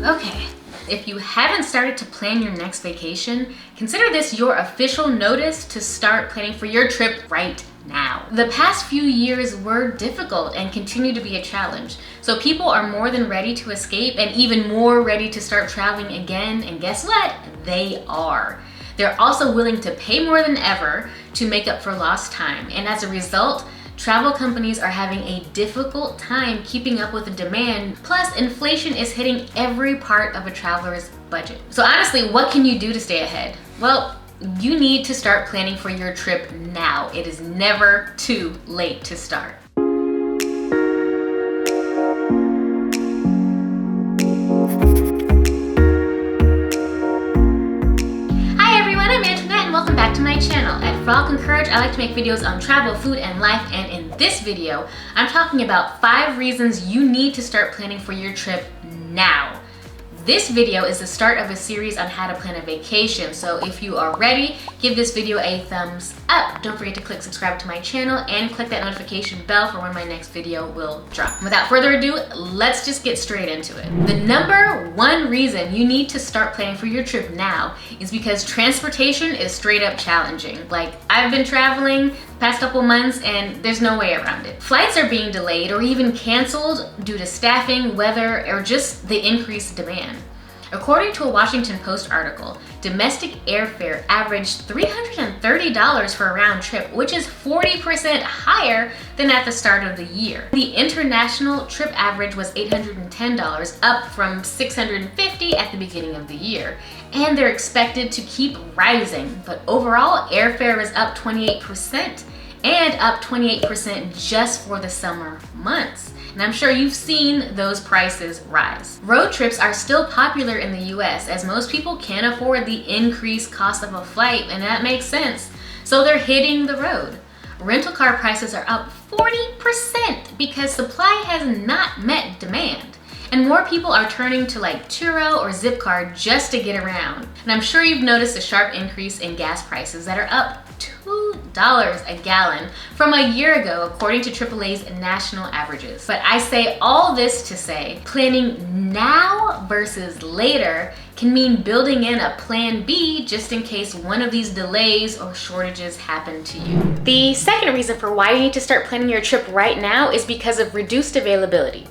Okay, if you haven't started to plan your next vacation, consider this your official notice to start planning for your trip right now. The past few years were difficult and continue to be a challenge, so people are more than ready to escape and even more ready to start traveling again, and guess what? They are. They're also willing to pay more than ever to make up for lost time, and as a result, travel companies are having a difficult time keeping up with the demand. Plus, inflation is hitting every part of a traveler's budget. So honestly, what can you do to stay ahead? Well, you need to start planning for your trip now. It is never too late to start. Hi everyone, I'm Antoinette and welcome back to my channel. At Frolic and Courage, I like to make videos on travel, food, and life, and in this video, I'm talking about 5 reasons you need to start planning for your trip now. This video is the start of a series on how to plan a vacation, so if you are ready, give this video a thumbs up. Don't forget to click subscribe to my channel and click that notification bell for when my next video will drop. Without further ado, let's just get straight into it. The number 1 reason you need to start planning for your trip now is because transportation is straight up challenging. Like, I've been traveling past couple months and there's no way around it. Flights are being delayed or even canceled due to staffing, weather, or just the increased demand. According to a Washington Post article, domestic airfare averaged $330 for a round trip, which is 40% higher than at the start of the year. The international trip average was $810, up from $650 at the beginning of the year. And they're expected to keep rising, but overall airfare is up 28% and up 28% just for the summer months. And I'm sure you've seen those prices rise. Road trips are still popular in the US as most people can't afford the increased cost of a flight, and that makes sense. So they're hitting the road. Rental car prices are up 40% because supply has not met demand. And more people are turning to like Turo or Zipcar just to get around. And I'm sure you've noticed a sharp increase in gas prices that are up $2 a gallon from a year ago, according to AAA's national averages. But I say all this to say, planning now versus later can mean building in a plan B just in case one of these delays or shortages happen to you. The second reason for why you need to start planning your trip right now is because of reduced availability.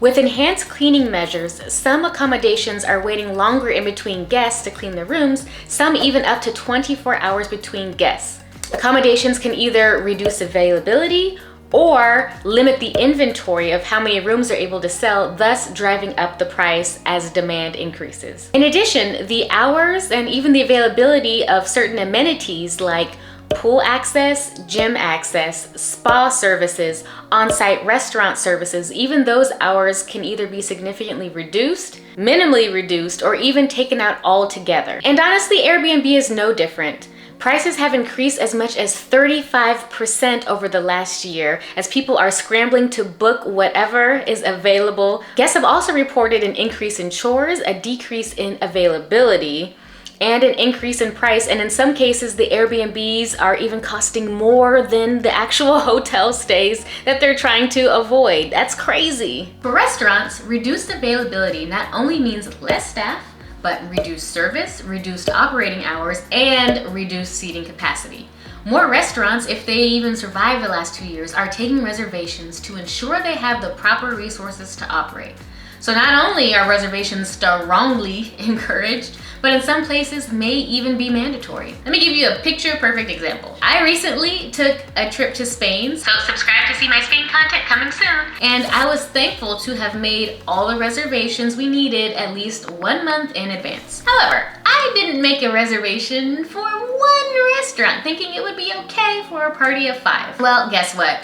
With enhanced cleaning measures, some accommodations are waiting longer in between guests to clean the rooms, some even up to 24 hours between guests. Accommodations can either reduce availability or limit the inventory of how many rooms they're able to sell, thus driving up the price as demand increases. In addition, the hours and even the availability of certain amenities like pool access, gym access, spa services, on-site restaurant services, even those hours can either be significantly reduced, minimally reduced, or even taken out altogether. And honestly, Airbnb is no different. Prices have increased as much as 35% over the last year as people are scrambling to book whatever is available. Guests have also reported an increase in chores, a decrease in availability, and an increase in price, and in some cases the Airbnbs are even costing more than the actual hotel stays that they're trying to avoid. That's crazy. For restaurants, reduced availability not only means less staff, but reduced service, reduced operating hours, and reduced seating capacity. More restaurants, if they even survive the last 2 years, are taking reservations to ensure they have the proper resources to operate. So not only are reservations strongly encouraged, but in some places may even be mandatory. Let me give you a picture-perfect example. I recently took a trip to Spain, so subscribe to see my Spain content coming soon. And I was thankful to have made all the reservations we needed at least 1 month in advance. However, I didn't make a reservation for one restaurant, thinking it would be okay for a party of 5. Well, guess what?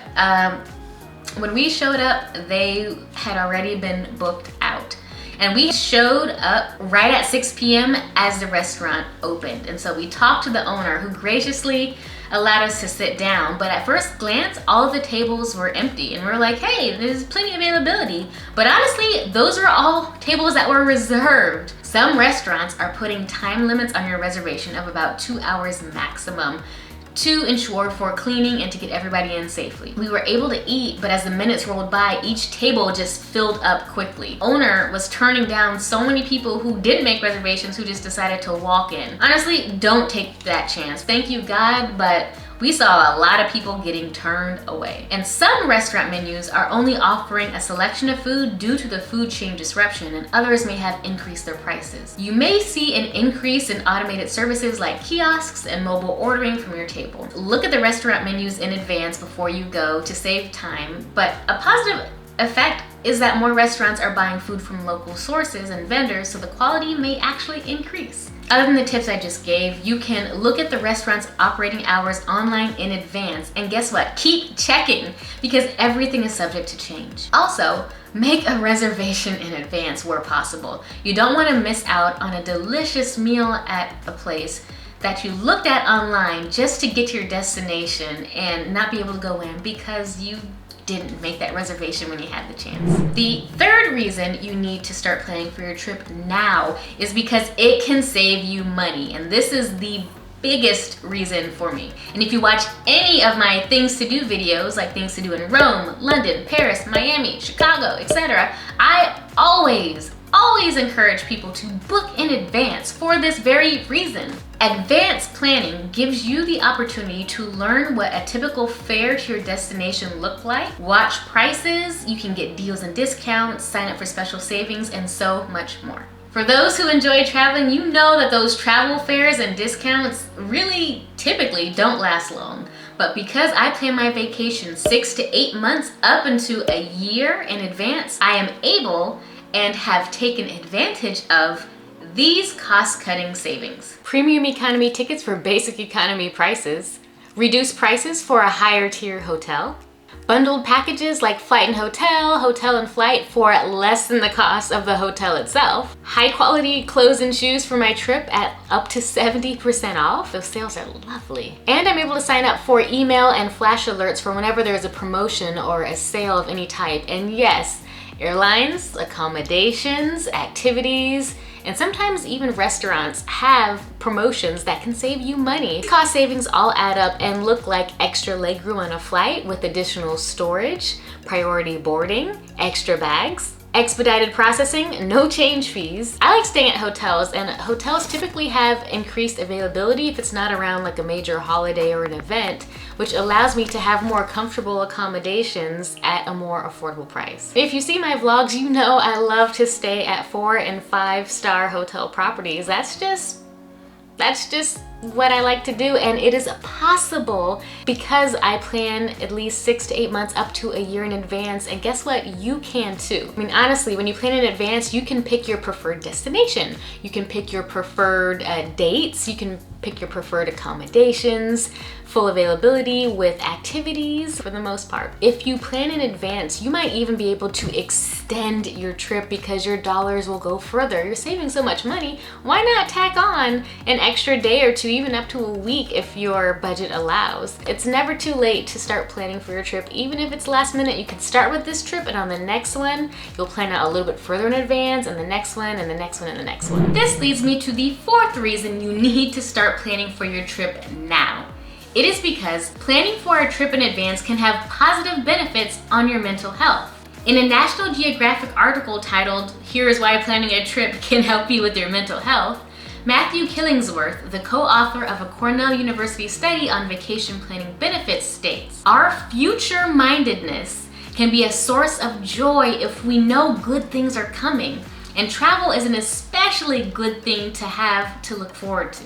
When we showed up, they had already been booked out. And we showed up right at 6 p.m. as the restaurant opened. And so we talked to the owner, who graciously allowed us to sit down. But at first glance, all of the tables were empty. And we were like, hey, there's plenty of availability. But honestly, those were all tables that were reserved. Some restaurants are putting time limits on your reservation of about 2 hours maximum to ensure for cleaning and to get everybody in safely. We were able to eat, but as the minutes rolled by, each table just filled up quickly. Owner was turning down so many people who didn't make reservations, who just decided to walk in. Honestly, don't take that chance. Thank you, God, but we saw a lot of people getting turned away. And some restaurant menus are only offering a selection of food due to the food chain disruption, and others may have increased their prices. You may see an increase in automated services like kiosks and mobile ordering from your table. Look at the restaurant menus in advance before you go to save time, but a positive effect is that more restaurants are buying food from local sources and vendors, so the quality may actually increase. Other than the tips I just gave, you can look at the restaurant's operating hours online in advance, and guess what? Keep checking, because everything is subject to change. Also, make a reservation in advance where possible. You don't want to miss out on a delicious meal at a place that you looked at online just to get to your destination and not be able to go in because you didn't make that reservation when you had the chance. The third reason you need to start planning for your trip now is because it can save you money. And this is the biggest reason for me. And if you watch any of my things to do videos, like things to do in Rome, London, Paris, Miami, Chicago, etc., I always encourage people to book in advance for this very reason. Advanced planning gives you the opportunity to learn what a typical fare to your destination look like, watch prices, you can get deals and discounts, sign up for special savings, and so much more. For those who enjoy traveling, you know that those travel fares and discounts really typically don't last long. But because I plan my vacation 6 to 8 months up into a year in advance, I am able and have taken advantage of these cost-cutting savings. Premium economy tickets for basic economy prices, reduced prices for a higher tier hotel, bundled packages like flight and hotel, hotel and flight for less than the cost of the hotel itself, high quality clothes and shoes for my trip at up to 70% off. Those sales are lovely. And I'm able to sign up for email and flash alerts for whenever there's a promotion or a sale of any type. And yes, airlines, accommodations, activities, and sometimes even restaurants have promotions that can save you money. Cost savings all add up and look like extra legroom on a flight with additional storage, priority boarding, extra bags, expedited processing, no change fees. I like staying at hotels, and hotels typically have increased availability if it's not around like a major holiday or an event, which allows me to have more comfortable accommodations at a more affordable price. If you see my vlogs, you know I love to stay at 4 and 5-star hotel properties. That's just what I like to do, and it is possible because I plan at least 6 to 8 months up to a year in advance. And guess what? You can too. I mean, honestly, when you plan in advance, you can pick your preferred destination. You can pick your preferred dates. You can pick your preferred accommodations, full availability with activities for the most part. If you plan in advance, you might even be able to extend your trip because your dollars will go further. You're saving so much money. Why not tack on an extra day or two, even up to a week if your budget allows? It's never too late to start planning for your trip. Even if it's last minute, you can start with this trip, and on the next one, you'll plan out a little bit further in advance, and the next one, and the next one, and the next one. This leads me to the fourth reason you need to start planning for your trip now. It is because planning for a trip in advance can have positive benefits on your mental health. In a National Geographic article titled, "Here is Why Planning a Trip Can Help You with Your Mental Health," Matthew Killingsworth, the co-author of a Cornell University study on vacation planning benefits, states, "Our future-mindedness can be a source of joy if we know good things are coming, and travel is an especially good thing to have to look forward to.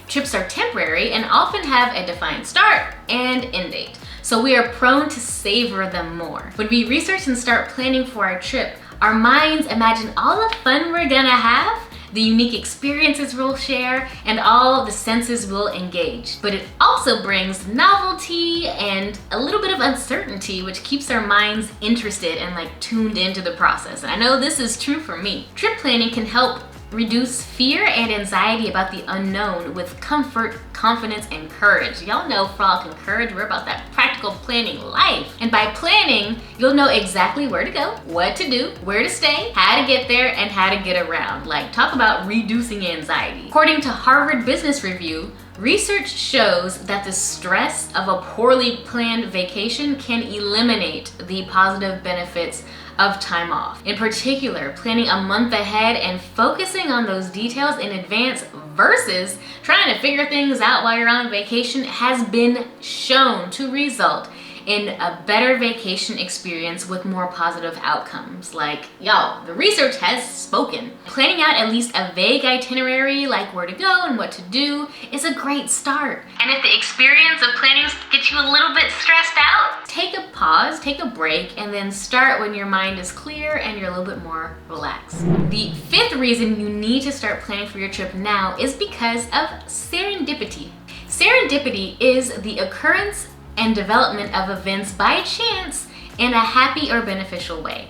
Trips are temporary and often have a defined start and end date, so we are prone to savor them more. When we research and start planning for our trip, our minds imagine all the fun we're gonna have, the unique experiences we'll share, and all the senses we'll engage. But it also brings novelty and a little bit of uncertainty, which keeps our minds interested and like tuned into the process. And I know this is true for me. Trip planning can help reduce fear and anxiety about the unknown with comfort, confidence, and courage. Y'all know Frolic and Courage, we're about that practical planning life. And by planning, you'll know exactly where to go, what to do, where to stay, how to get there, and how to get around. Like, talk about reducing anxiety. According to Harvard Business Review, Research shows that the stress of a poorly planned vacation can eliminate the positive benefits of time off. In particular, planning a month ahead and focusing on those details in advance versus trying to figure things out while you're on vacation has been shown to result in a better vacation experience with more positive outcomes. Like, yo, the research has spoken. Planning out at least a vague itinerary, like where to go and what to do, is a great start. And if the experience of planning gets you a little bit stressed out, take a pause, take a break, and then start when your mind is clear and you're a little bit more relaxed. The fifth reason you need to start planning for your trip now is because of serendipity. Serendipity is the occurrence and development of events by chance in a happy or beneficial way.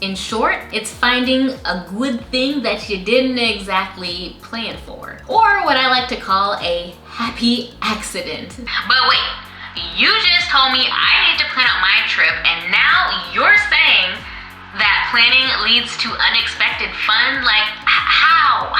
In short, it's finding a good thing that you didn't exactly plan for, or what I like to call a happy accident. But wait, you just told me I need to plan out my trip, and now you're saying that planning leads to unexpected fun? Like, how?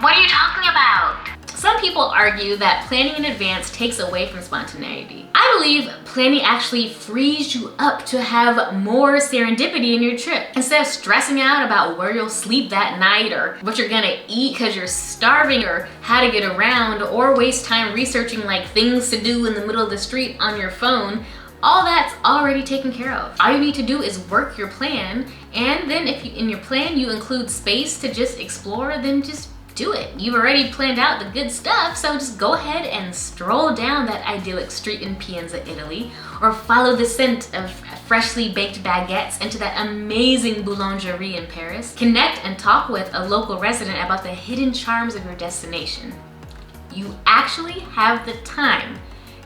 What are you talking about? Some people argue that planning in advance takes away from spontaneity. I believe planning actually frees you up to have more serendipity in your trip. Instead of stressing out about where you'll sleep that night or what you're gonna eat because you're starving or how to get around, or waste time researching like things to do in the middle of the street on your phone, all that's already taken care of. All you need to do is work your plan, and then if in your plan you include space to just explore, then just do it. You've already planned out the good stuff, so just go ahead and stroll down that idyllic street in Pienza, Italy, or follow the scent of freshly baked baguettes into that amazing boulangerie in Paris. Connect and talk with a local resident about the hidden charms of your destination. You actually have the time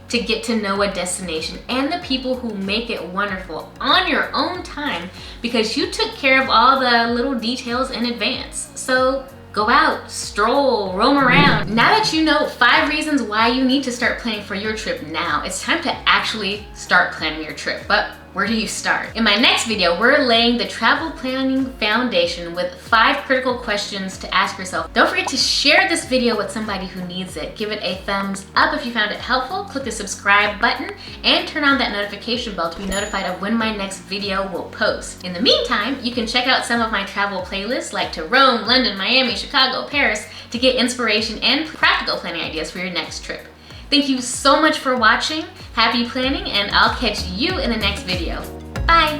to get to know a destination and the people who make it wonderful on your own time because you took care of all the little details in advance. So go out, stroll, roam around. Now that you know 5 reasons why you need to start planning for your trip now, it's time to actually start planning your trip. But where do you start? In my next video, we're laying the travel planning foundation with 5 critical questions to ask yourself. Don't forget to share this video with somebody who needs it. Give it a thumbs up if you found it helpful. Click the subscribe button and turn on that notification bell to be notified of when my next video will post. In the meantime, you can check out some of my travel playlists like to Rome, London, Miami, Chicago, Paris to get inspiration and practical planning ideas for your next trip. Thank you so much for watching. Happy planning, and I'll catch you in the next video. Bye.